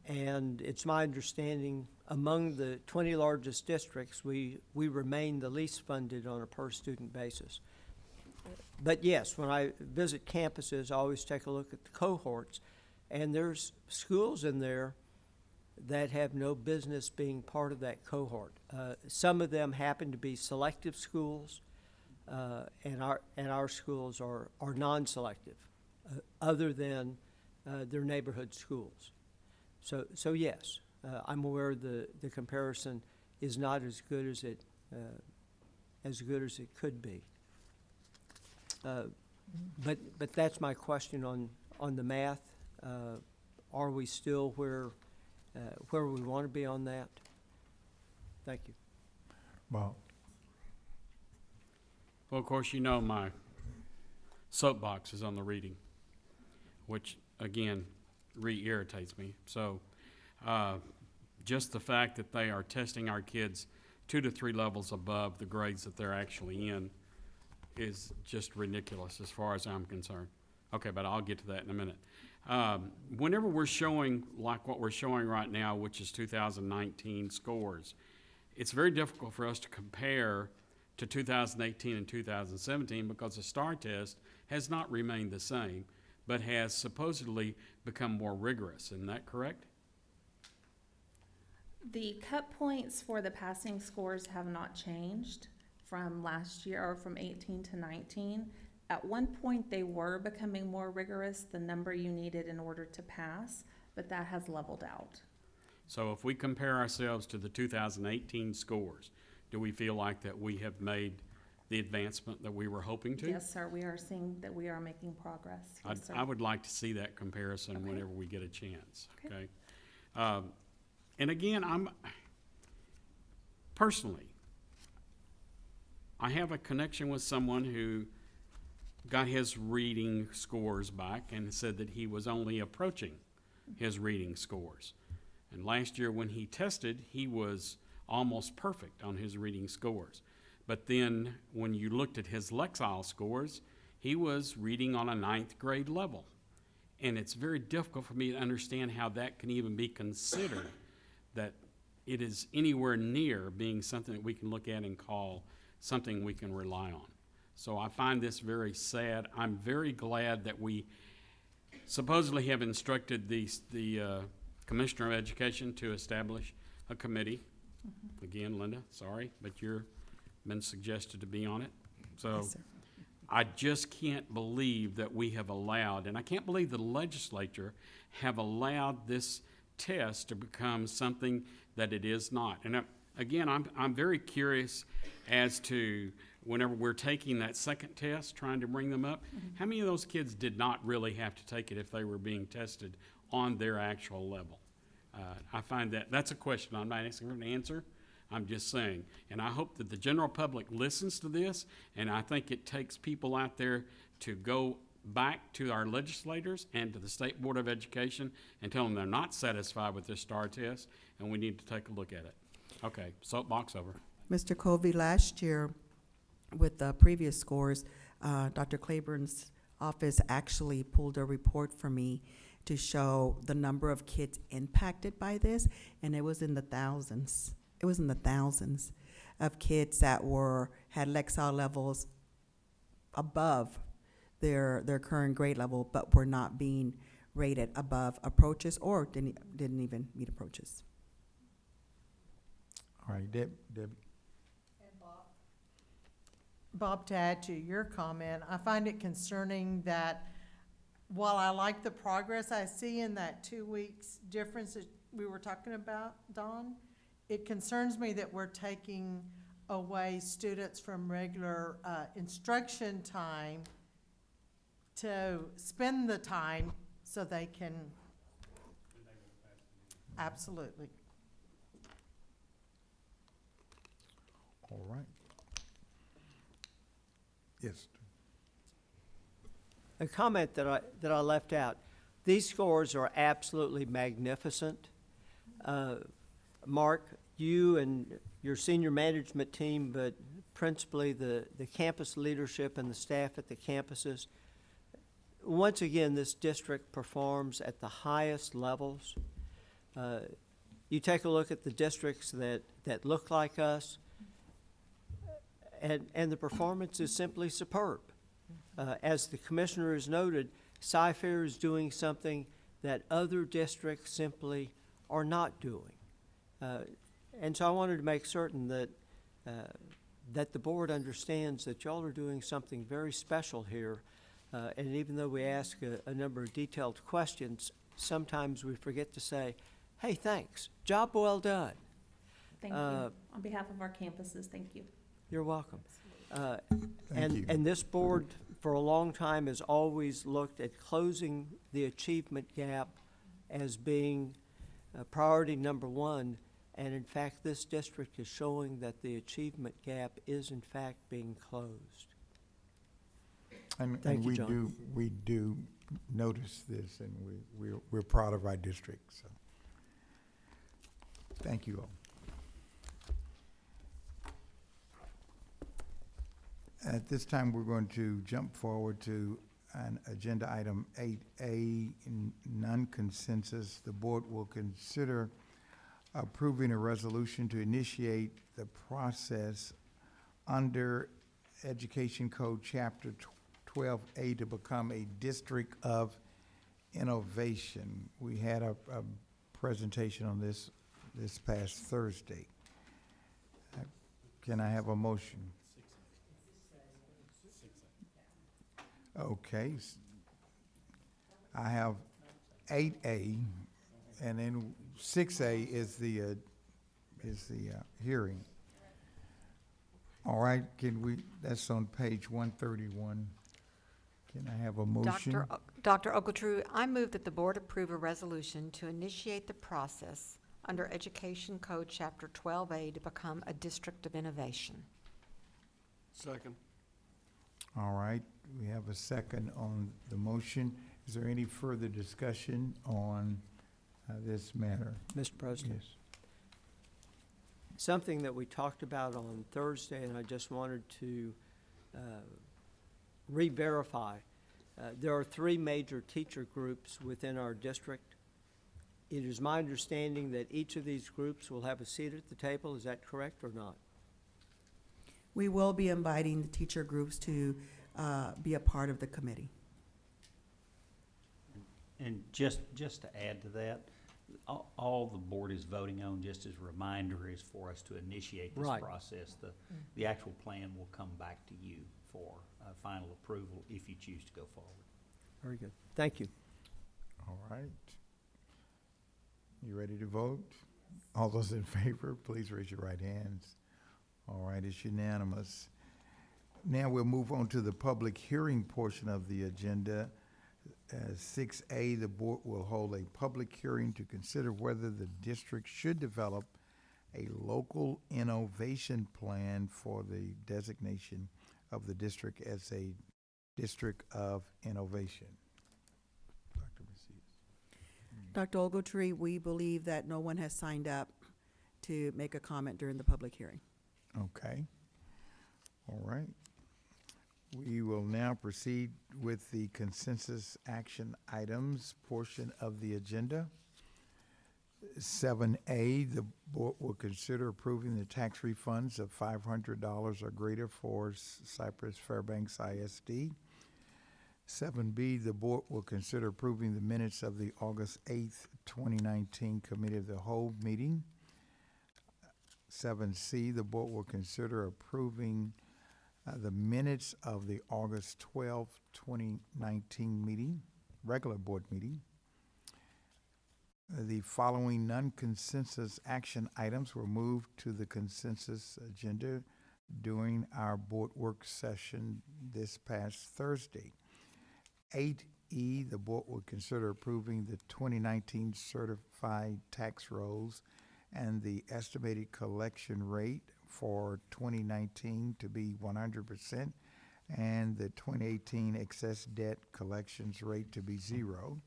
And it's my understanding among the 20 largest districts, we remain the least funded on a per student basis. But yes, when I visit campuses, I always take a look at the cohorts, and there's schools in there that have no business being part of that cohort. Some of them happen to be selective schools, and our schools are non-selective, other than their neighborhood schools. So yes, I'm aware the comparison is not as good as it could be. But that's my question on the math. Are we still where we want to be on that? Thank you. Bob? Well, of course, you know my soapbox is on the reading, which, again, re-irritates me. So just the fact that they are testing our kids 2 to 3 levels above the grades that they're actually in is just ridiculous as far as I'm concerned. Okay, but I'll get to that in a minute. Whenever we're showing, like what we're showing right now, which is 2019 scores, it's very difficult for us to compare to 2018 and 2017 because the STAR test has not remained the same, but has supposedly become more rigorous. Isn't that correct? The cut points for the passing scores have not changed from last year or from 18 to 19. At one point, they were becoming more rigorous, the number you needed in order to pass, but that has leveled out. So if we compare ourselves to the 2018 scores, do we feel like that we have made the advancement that we were hoping to? Yes, sir, we are seeing that we are making progress. Yes, sir. I would like to see that comparison Okay. whenever we get a chance, Okay. okay? And again, personally, I have a connection with someone who got his reading scores back and said that he was only approaching his reading scores. And last year when he tested, he was almost perfect on his reading scores. But then when you looked at his Lexile scores, he was reading on a 9th grade level. And it's very difficult for me to understand how that can even be considered, that it is anywhere near being something that we can look at and call something we can rely on. So I find this very sad. I'm very glad that we supposedly have instructed the Commissioner of Education to establish a committee. Again, Linda, sorry, but you're been suggested to be on it. So Yes, sir. I just can't believe that we have allowed, and I can't believe the legislature have allowed this test to become something that it is not. And again, I'm very curious as to whenever we're taking that second test, trying to bring them up, how many of those kids did not really have to take it if they were being tested on their actual level? I find that's a question. I'm not asking for an answer. I'm just saying. And I hope that the general public listens to this, and I think it takes people out there to go back to our legislators and to the State Board of Education and tell them they're not satisfied with this STAR test, and we need to take a look at it. Okay, soapbox over. Mr. Covey, last year, with the previous scores, Dr. Claiborne's office actually pulled a report for me to show the number of kids impacted by this, and it was in the thousands. It was in the thousands of kids that had Lexile levels above their current grade level, but were not being rated above approaches or didn't even meet approaches. All right, Debbie. Bob, to add to your comment, I find it concerning that while I like the progress I see in that 2 weeks difference that we were talking about, Dawn, it concerns me that we're taking away students from regular instruction time to spend the time so they can. Absolutely. All right. Yes. A comment that I left out. These scores are absolutely magnificent. Mark, you and your senior management team, but principally the campus leadership and the staff at the campuses. Once again, this district performs at the highest levels. You take a look at the districts that look like us, and the performance is simply superb. As the commissioner has noted, Cy-Fair is doing something that other districts simply are not doing. And so I wanted to make certain that the board understands that y'all are doing something very special here. And even though we ask a number of detailed questions, sometimes we forget to say, hey, thanks, job well done. Thank you. On behalf of our campuses, thank you. You're welcome. Thank you. And this board, for a long time, has always looked at closing the achievement gap as being priority number one. And in fact, this district is showing that the achievement gap is in fact being closed. And Thank you, we John. we do notice this, and we're proud of our district, so. Thank you all. At this time, we're going to jump forward to an agenda item 8A, non-consensus. The board will consider approving a resolution to initiate the process under Education Code Chapter 12A to become a district of innovation. We had a presentation on this past Thursday. Can I have a motion? Okay. I have 8A, and then 6A is the hearing. All right, that's on page 131. Can I have a motion? Dr. Ogletree, I move that the board approve a resolution to initiate the process under Education Code Chapter 12A to become a district of innovation. Second. All right, we have a second on the motion. Is there any further discussion on this matter? Mr. President? Yes. Something that we talked about on Thursday, and I just wanted to re-verify. There are 3 major teacher groups within our district. It is my understanding that each of these groups will have a seat at the table. Is that correct or not? We will be inviting the teacher groups to be a part of the committee. And just to add to that, all the board is voting on, just as a reminder, is for us to initiate this Right. process. The actual plan will come back to you for final approval if you choose to go forward. Very good. Thank you. All right. You ready to vote? All those in favor, please raise your right hands. All right, it's unanimous. Now we'll move on to the public hearing portion of the agenda. 6A, the board will hold a public hearing to consider whether the district should develop a local innovation plan for the designation of the district as a district of innovation. Dr. Macias. Dr. Ogletree, we believe that no one has signed up to make a comment during the public hearing. Okay. All right. We will now proceed with the consensus action items portion of the agenda. 7A, the board will consider approving the tax refunds of $500 or greater for Cypress-Fairbanks ISD. 7B, the board will consider approving the minutes of the August 8th, 2019 Committee of the Whole meeting. 7C, the board will consider approving the minutes of the August 12th, 2019 meeting, regular board meeting. The following non-consensus action items were moved to the consensus agenda during our board work session this past Thursday. 8E, the board will consider approving the 2019 certified tax rolls and the estimated collection rate for 2019 to be 100% and the 2018 excess debt collections rate to be 0.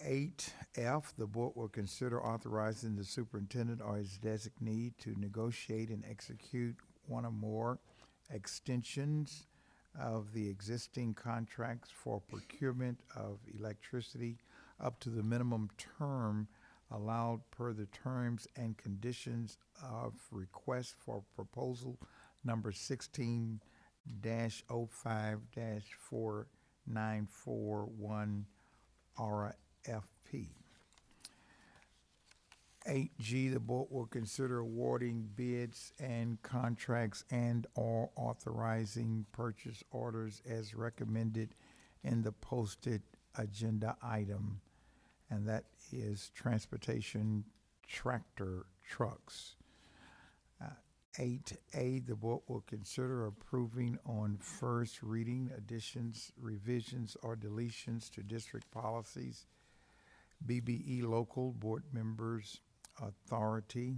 8F, the board will consider authorizing the superintendent or his designee to negotiate and execute one or more extensions of the existing contracts for procurement of electricity up to the minimum term allowed per the terms and conditions of request for proposal number 16-05-4941 RFP. 8G, the board will consider awarding bids and contracts and/or authorizing purchase orders as recommended in the posted agenda item, and that is transportation tractor trucks. 8A, the board will consider approving on first reading additions, revisions, or deletions to district policies, BBE local board members authority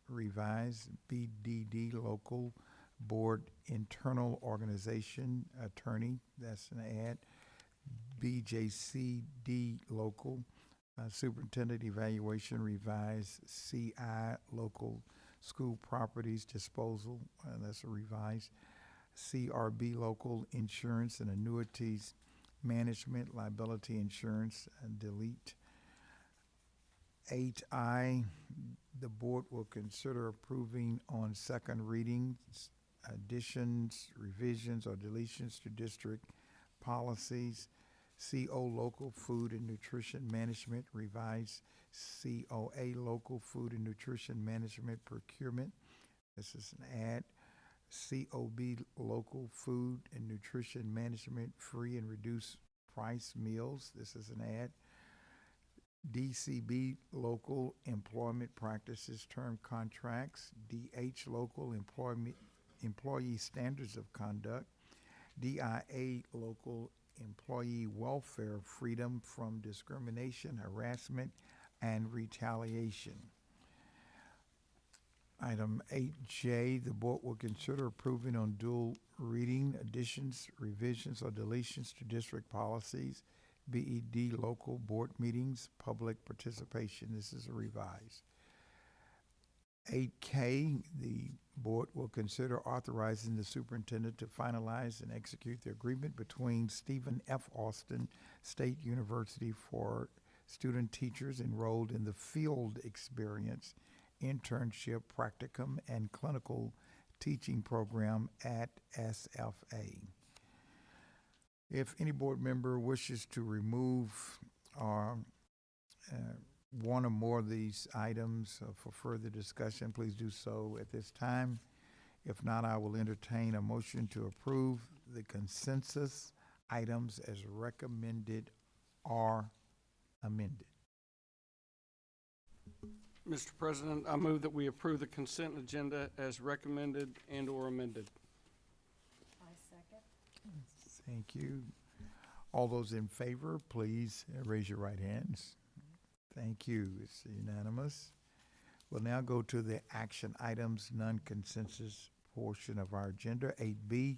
revised, BDD local board internal organization attorney, that's an add, BJCD local superintendent evaluation revised, CI local school properties disposal, that's a revised, CRB local insurance and annuities management liability insurance, delete. 8I, the board will consider approving on second reading additions, revisions, or deletions to district policies. CO Local Food and Nutrition Management, revised COA Local Food and Nutrition Management Procurement. This is an add. COB Local Food and Nutrition Management Free and Reduced Price Meals. This is an add. DCB Local Employment Practices Term Contracts. DH Local Employee Standards of Conduct. DIA Local Employee Welfare Freedom from Discrimination, Harassment, and Retaliation. Item 8J, the board will consider approving on dual reading additions, revisions, or deletions to district policies, BED local board meetings, public participation. This is a revised. 8K, the board will consider authorizing the superintendent to finalize and execute the agreement between Stephen F. Austin State University for student teachers enrolled in the Field Experience Internship, Practicum, and Clinical Teaching Program at SFA. If any board member wishes to remove or one or more of these items for further discussion, please do so at this time. If not, I will entertain a motion to approve the consensus items as recommended or amended. Mr. President, I move that we approve the consent agenda as recommended and/or amended. I second. Thank you. All those in favor, please raise your right hands. Thank you. It's unanimous. We'll now go to the action items, non-consensus portion of our agenda. 8B,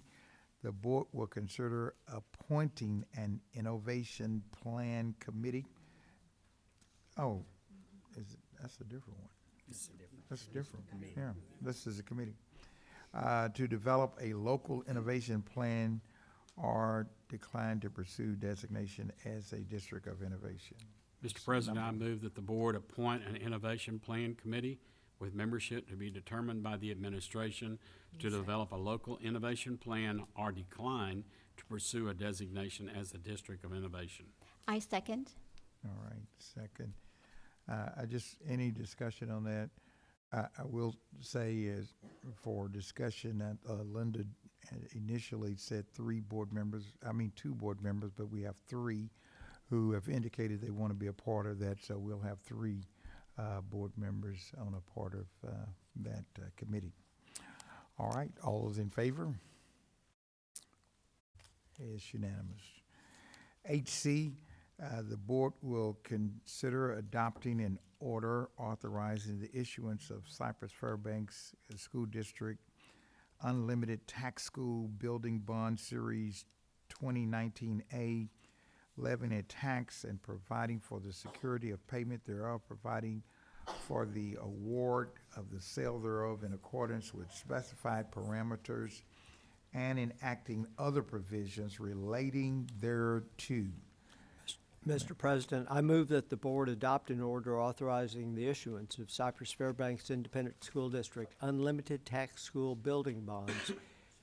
the board will consider appointing an innovation plan committee. Oh, that's a different one. That's different. Yeah, this is a committee. To develop a local innovation plan or decline to pursue designation as a district of innovation. Mr. President, I move that the board appoint an innovation plan committee with membership to be determined by the administration to develop a local innovation plan or decline to pursue a designation as a district of innovation. I second. All right, second. Any discussion on that? I will say is for discussion that Linda initially said two board members, but we have three who have indicated they want to be a part of that, so we'll have three board members on a part of that committee. All right, all those in favor? It's unanimous. 8C, the board will consider adopting an order authorizing the issuance of Cypress-Fairbanks School District Unlimited Tax School Building Bond Series 2019A, levying a tax and providing for the security of payment thereof, providing for the award of the sale thereof in accordance with specified parameters, and enacting other provisions relating thereto. Mr. President, I move that the board adopt an order authorizing the issuance of Cypress-Fairbanks Independent School District Unlimited Tax School Building Bonds,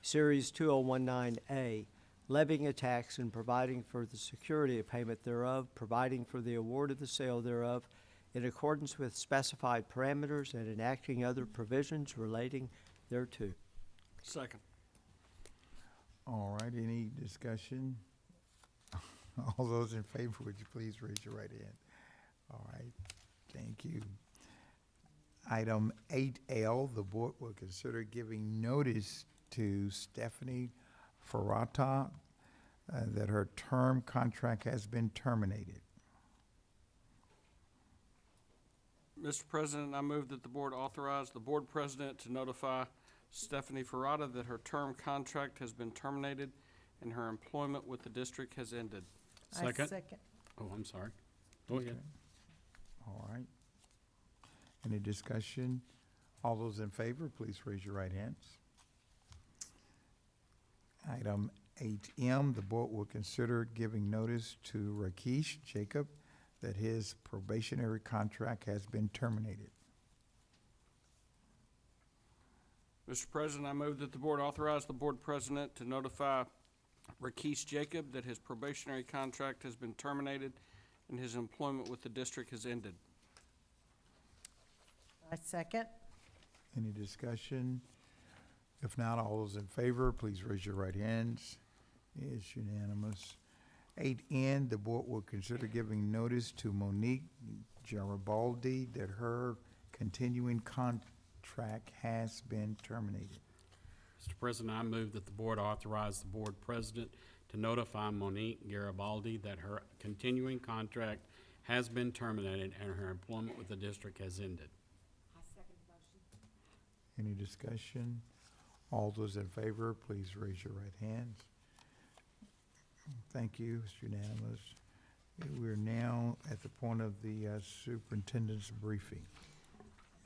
Series 2019A, levying a tax and providing for the security of payment thereof, providing for the award of the sale thereof in accordance with specified parameters, and enacting other provisions relating thereto. Second. All right, any discussion? All those in favor, would you please raise your right hand? All right, thank you. Item 8L, the board will consider giving notice to Stephanie Ferrata that her term contract has been terminated. Mr. President, I move that the board authorize the board president to notify Stephanie Ferrata that her term contract has been terminated and her employment with the district has ended. Second. I second. Oh, I'm sorry. Go ahead. All right. Any discussion? All those in favor, please raise your right hands. Item 8M, the board will consider giving notice to Rakesh Jacob that his probationary contract has been terminated. Mr. President, I move that the board authorize the board president to notify Rakees Jacob that his probationary contract has been terminated and his employment with the district has ended. I second. Any discussion? If not, all those in favor, please raise your right hands. It's unanimous. 8N, the board will consider giving notice to Monique Garibaldi that her continuing contract has been terminated. Mr. President, I move that the board authorize the board president to notify Monique Garibaldi that her continuing contract has been terminated and her employment with the district has ended. Any discussion? All those in favor, please raise your right hands. Thank you, it's unanimous. We're now at the point of the superintendent's briefing.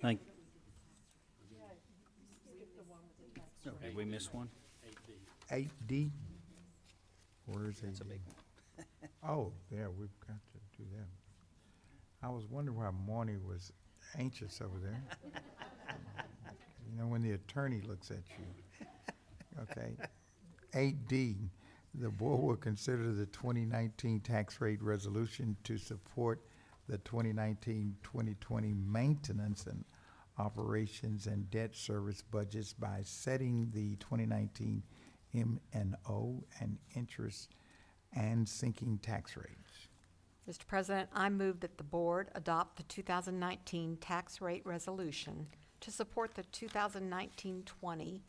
Thank. Did we miss one? 8D? Where is 8D? That's a big one. Oh, yeah, we've got to do that. I was wondering why Marnie was anxious over there. You know, when the attorney looks at you. Okay. 8D, the board will consider the 2019 tax rate resolution to support the 2019-2020 maintenance and operations and debt service budgets by setting the 2019 M&O and interest and sinking tax rates. Mr. President, I move that the board adopt the 2019 tax rate resolution to support the 2019-20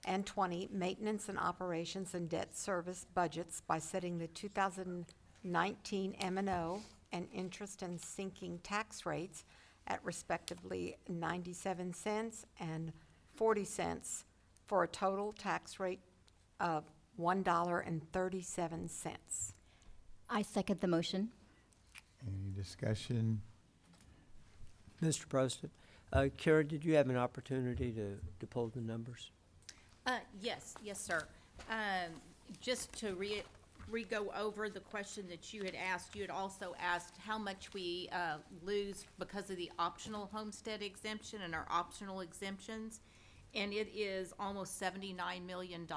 and 20 maintenance and operations and debt service budgets by setting the 2019 M&O and interest and sinking tax rates at respectively 97 cents and 40 cents for a total tax rate of $1.37. I second the motion. Any discussion? Mr. President, Karen, did you have an opportunity to pull the numbers? Yes, sir. Just to go over the question that you had asked, you had also asked how much we lose because of the optional homestead exemption and our optional exemptions, and it is almost $79 million.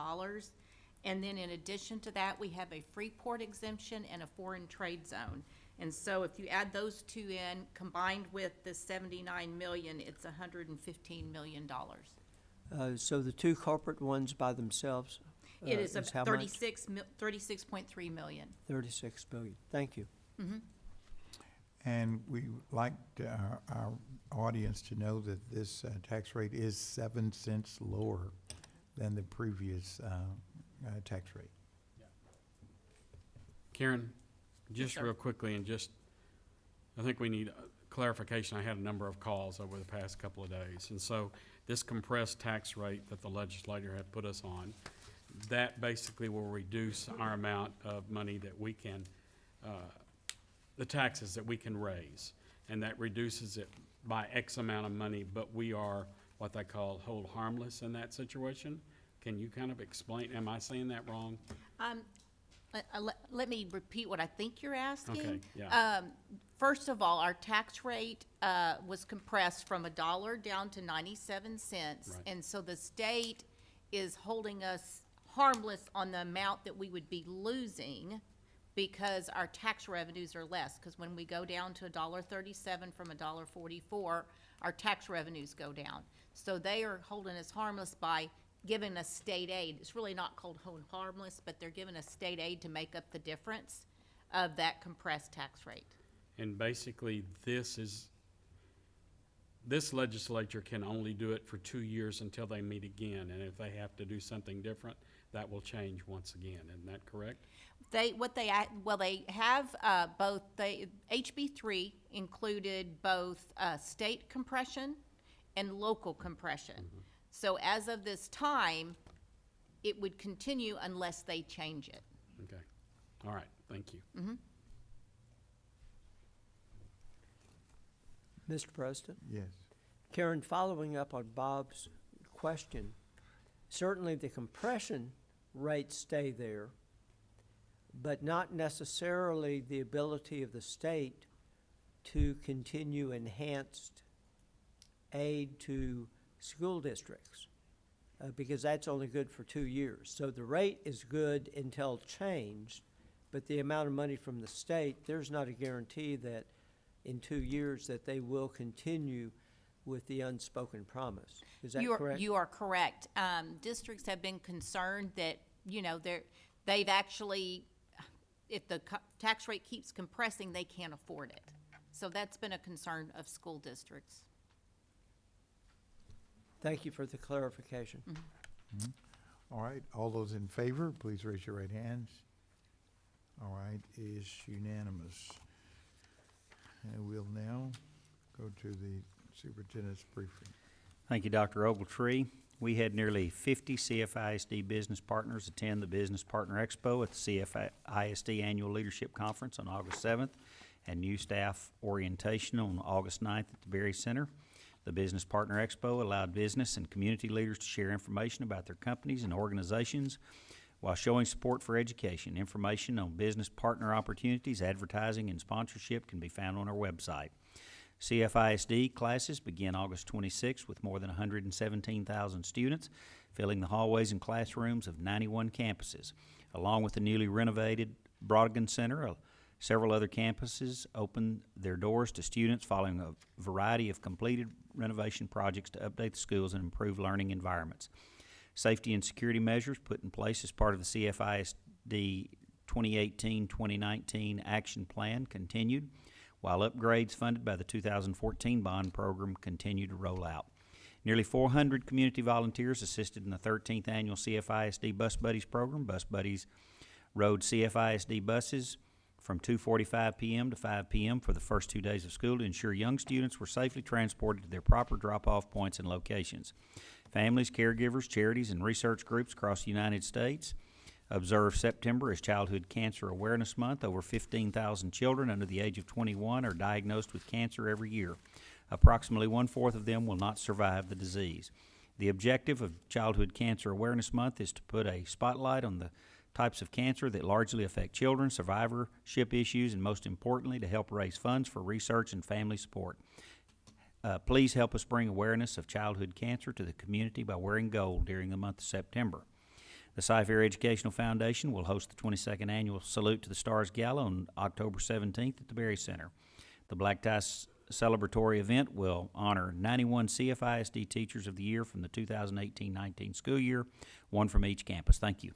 And then in addition to that, we have a Freeport exemption and a foreign trade zone. And so if you add those two in, combined with the 79 million, it's $115 million. So the two corporate ones by themselves? It is how much? 36.3 million. 36 billion. Thank you. And we would like our audience to know that this tax rate is 7 cents lower than the previous tax rate. Karen, just sir. real quickly, and I think we need clarification. I had a number of calls over the past couple of days. And so this compressed tax rate that the legislature had put us on, that basically will reduce our amount of money that we can, the taxes that we can raise. And that reduces it by X amount of money, but we are what they call hold harmless in that situation. Can you kind of explain, am I saying that wrong? Let me repeat what I think you're asking. Okay, yeah. First of all, our tax rate was compressed from $1 down to 97 cents. Right. And so the state is holding us harmless on the amount that we would be losing because our tax revenues are less. Because when we go down to $1.37 from $1.44, our tax revenues go down. So they are holding us harmless by giving us state aid. It's really not called hold harmless, but they're giving us state aid to make up the difference of that compressed tax rate. And basically, this legislature can only do it for 2 years until they meet again. And if they have to do something different, that will change once again. Isn't that correct? They have both, HB3 included both state compression and local compression. So as of this time, it would continue unless they change it. Okay. All right. Thank you. Mr. President? Yes. Karen, following up on Bob's question, certainly the compression rates stay there, but not necessarily the ability of the state to continue enhanced aid to school districts, because that's only good for 2 years. So the rate is good until changed, but the amount of money from the state, there's not a guarantee that in 2 years that they will continue with the unspoken promise. Is that correct? You are correct. Districts have been concerned that, you know, they've actually, if the tax rate keeps compressing, they can't afford it. So that's been a concern of school districts. Thank you for the clarification. All right, all those in favor, please raise your right hands. All right, is unanimous. And we'll now go to the superintendent's briefing. Thank you, Dr. Ogletree. We had nearly 50 CFISD business partners attend the Business Partner Expo at the CFISD Annual Leadership Conference on August 7th and new staff orientation on August 9th at the Berry Center. The Business Partner Expo allowed business and community leaders to share information about their companies and organizations while showing support for education. Information on business partner opportunities, advertising, and sponsorship can be found on our website. CFISD classes begin August 26th with more than 117,000 students filling the hallways and classrooms of 91 campuses. Along with the newly renovated Brodigan Center, several other campuses open their doors to students following a variety of completed renovation projects to update the schools and improve learning environments. Safety and security measures put in place as part of the CFISD 2018-2019 action plan continued, while upgrades funded by the 2014 bond program continue to roll out. Nearly 400 community volunteers assisted in the 13th annual CFISD Bus Buddies program. Bus Buddies rode CFISD buses from 2:45 p.m. to 5 p.m. for the first 2 days of school to ensure young students were safely transported to their proper drop-off points and locations. Families, caregivers, charities, and research groups across the United States observe September as Childhood Cancer Awareness Month. Over 15,000 children under the age of 21 are diagnosed with cancer every year. Approximately 1/4 of them will not survive the disease. The objective of Childhood Cancer Awareness Month is to put a spotlight on the types of cancer that largely affect children, survivorship issues, and most importantly, to help raise funds for research and family support. Please help us bring awareness of childhood cancer to the community by wearing gold during the month of September. The Cy-Fair Educational Foundation will host the 22nd Annual Salute to the Stars Gala on October 17th at the Berry Center. The Black Tie celebratory event will honor 91 CFISD Teachers of the Year from the 2018-19 school year, one from each campus. Thank you.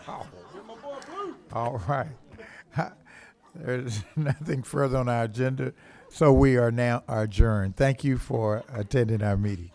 Wow. All right. There's nothing further on our agenda, so we are now adjourned. Thank you for attending our meeting.